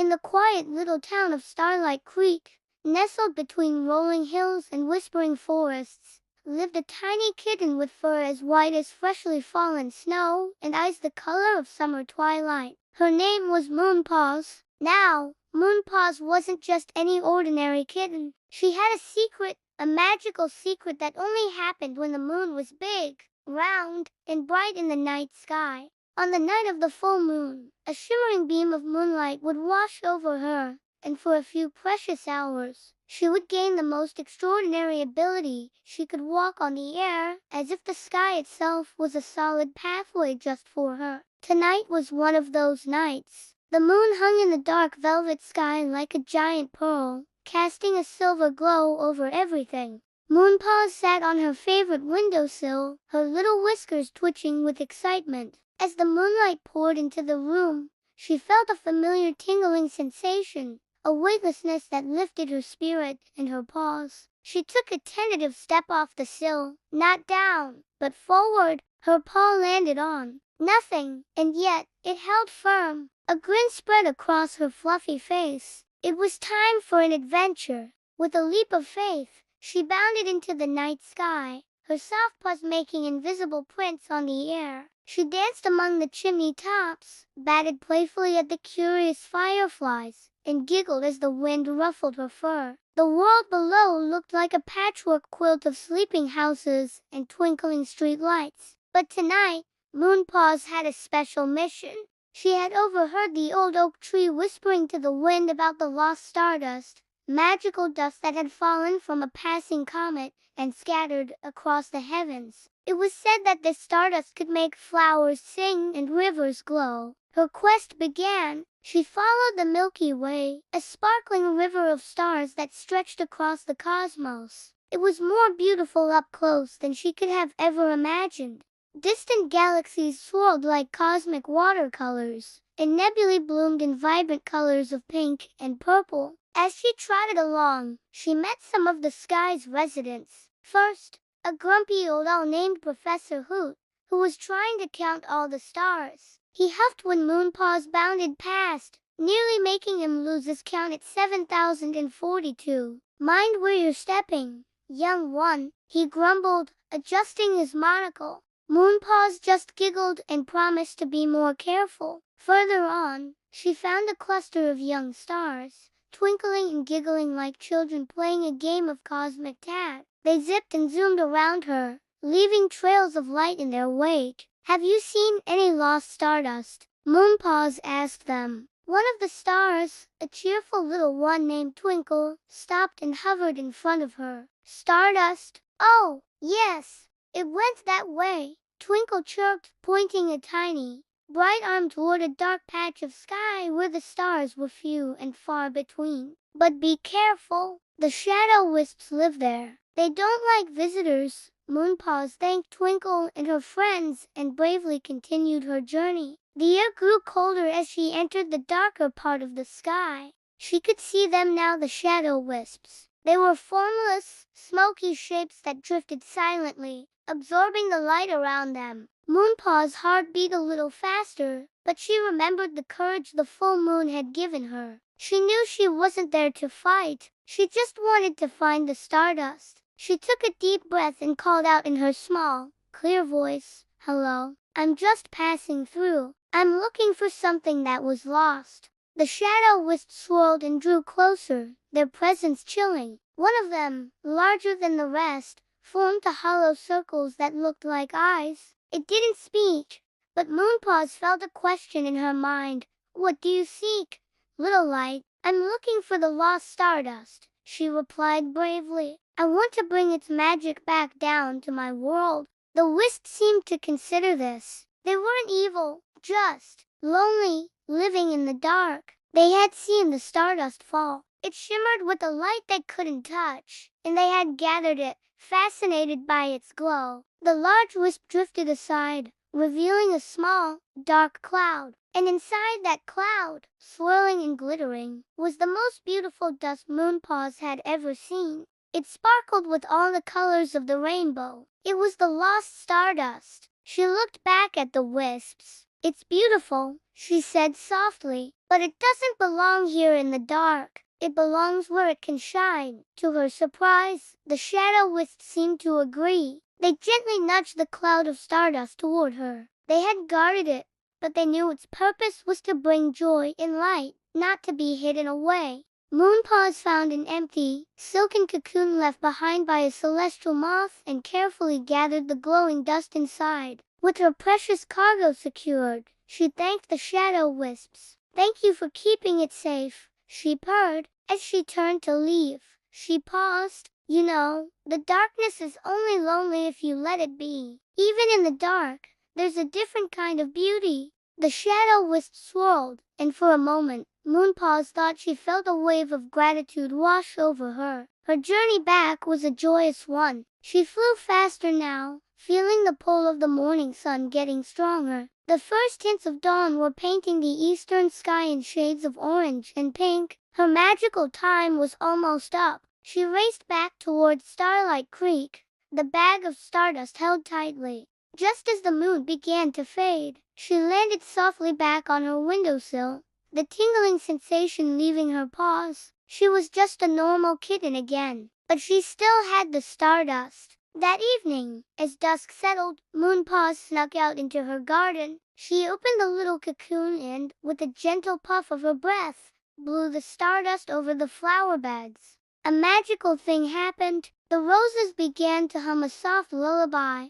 In the quiet little town of Starlight Creek, nestled between rolling hills and whispering forests, lived a tiny kitten with fur as white as freshly fallen snow and eyes the color of summer twilight. Her name was MoonPaws. Now, MoonPaws wasn't just any ordinary kitten. She had a secret, a magical secret that only happened when the moon was big, round, and bright in the night sky. On the night of the full moon, a shimmering beam of moonlight would wash over her, and for a few precious hours, she would gain the most extraordinary ability. She could walk on the air, as if the sky itself was a solid pathway just for her. Tonight was one of those nights. The moon hung in the dark velvet sky like a giant pearl, casting a silver glow over everything. MoonPaws sat on her favorite windowsill, her little whiskers twitching with excitement. As the moonlight poured into the room, she felt a familiar tingling sensation, a weightlessness that lifted her spirit and her paws. She took a tentative step off the sill, not down, but forward. Her paw landed on nothing, and yet it held firm. A grin spread across her fluffy face. It was time for an adventure. With a leap of faith, she bounded into the night sky, her soft paws making invisible prints on the air. She danced among the chimney tops, batted playfully at the curious fireflies, and giggled as the wind ruffled her fur. The world below looked like a patchwork quilt of sleeping houses and twinkling street lights. But tonight, MoonPaws had a special mission. She had overheard the old oak tree whispering to the wind about the lost stardust, magical dust that had fallen from a passing comet and scattered across the heavens. It was said that this stardust could make flowers sing and rivers glow. Her quest began. She followed the Milky Way, a sparkling river of stars that stretched across the cosmos. It was more beautiful up close than she could have ever imagined. Distant galaxies swirled like cosmic watercolors, and nebulae bloomed in vibrant colors of pink and purple. As she trotted along, she met some of the sky's residents. First, a grumpy old owl named Professor Hoot, who was trying to count all the stars. He huffed when MoonPaws bounded past, nearly making him lose his count at 7,042. "Mind where you're stepping, young one," he grumbled, adjusting his monocle. MoonPaws just giggled and promised to be more careful. Further on, she found a cluster of young stars, twinkling and giggling like children playing a game of cosmic tag. They zipped and zoomed around her, leaving trails of light in their wake. "Have you seen any lost stardust?" MoonPaws asked them. One of the stars, a cheerful little one named Twinkle, stopped and hovered in front of her. "Stardust? Oh, yes, it went that way," Twinkle chirped, pointing a tiny, bright arm toward a dark patch of sky where the stars were few and far between. "But be careful, the shadow wisps live there. They don't like visitors." MoonPaws thanked Twinkle and her friends and bravely continued her journey. The air grew colder as she entered the darker part of the sky. She could see them now, the shadow wisps. They were formless, smoky shapes that drifted silently, absorbing the light around them. MoonPaws' heart beat a little faster, but she remembered the courage the full moon had given her. She knew she wasn't there to fight. She just wanted to find the stardust. She took a deep breath and called out in her small, clear voice, "Hello, I'm just passing through. I'm looking for something that was lost." The shadow wisps swirled and drew closer, their presence chilling. One of them, larger than the rest, formed the hollow circles that looked like eyes. It didn't speak, but MoonPaws felt a question in her mind. "What do you seek, little light?" "I'm looking for the lost stardust," she replied bravely. "I want to bring its magic back down to my world." The wisps seemed to consider this. They weren't evil, just lonely, living in the dark. They had seen the stardust fall. It shimmered with a light they couldn't touch, and they had gathered it, fascinated by its glow. The large wisp drifted aside, revealing a small, dark cloud. And inside that cloud, swirling and glittering, was the most beautiful dust MoonPaws had ever seen. It sparkled with all the colors of the rainbow. It was the lost stardust. She looked back at the wisps. "It's beautiful," she said softly, But it doesn't belong here in the dark. It belongs where it can shine. To her surprise, the shadow-wisps seemed to agree. They gently nudged the cloud of stardust toward her. They had guarded it, but they knew its purpose was to bring joy and light, not to be hidden away. MoonPaws found an empty, silken cocoon left behind by a celestial moth and carefully gathered the glowing dust inside. With her precious cargo secured, she thanked the shadow-wisps. "Thank you for keeping it safe," she purred. As she turned to leave, she paused. "You know, the darkness is only lonely if you let it be. Even in the dark, there's a different kind of beauty." The shadow-wisp swirled, and for a moment, MoonPaws thought she felt a wave of gratitude wash over her. Her journey back was a joyous one. She flew faster now, feeling the pull of the morning sun getting stronger. The first hints of dawn were painting the eastern sky in shades of orange and pink. Her magical time was almost up. She raced back toward Starlight Creek, the bag of stardust held tightly. Just as the moon began to fade, she landed softly back on her windowsill, the tingling sensation leaving her paws. She was just a normal kitten again, but she still had the stardust. That evening, as dusk settled, MoonPaws snuck out into her garden. She opened the little cocoon and, with a gentle puff of her breath, blew the stardust over the flower beds. A magical thing happened. The roses began to hum a soft lullaby.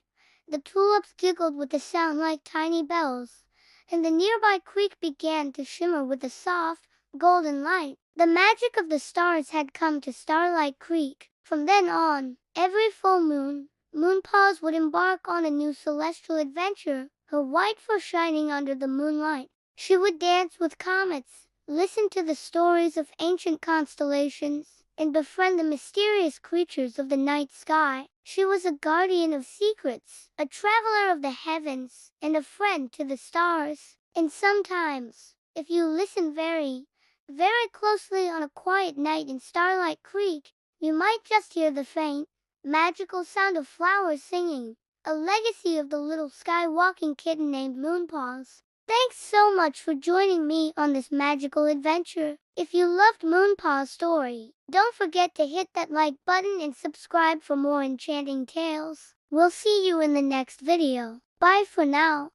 The tulips giggled with a sound like tiny bells, and the nearby creek began to shimmer with a soft, golden light. The magic of the stars had come to Starlight Creek. From then on, every full moon, MoonPaws would embark on a new celestial adventure, her white fur shining under the moonlight. She would dance with comets, listen to the stories of ancient constellations, and befriend the mysterious creatures of the night sky. She was a guardian of secrets, a traveler of the heavens, and a friend to the stars. And sometimes, if you listen very, very closely on a quiet night in Starlight Creek, you might just hear the faint, magical sound of flowers singing, a legacy of the little sky-walking kitten named MoonPaws. Thanks so much for joining me on this magical adventure. If you loved MoonPaw's story, don't forget to hit that like button and subscribe for more enchanting tales. We'll see you in the next video. Bye for now.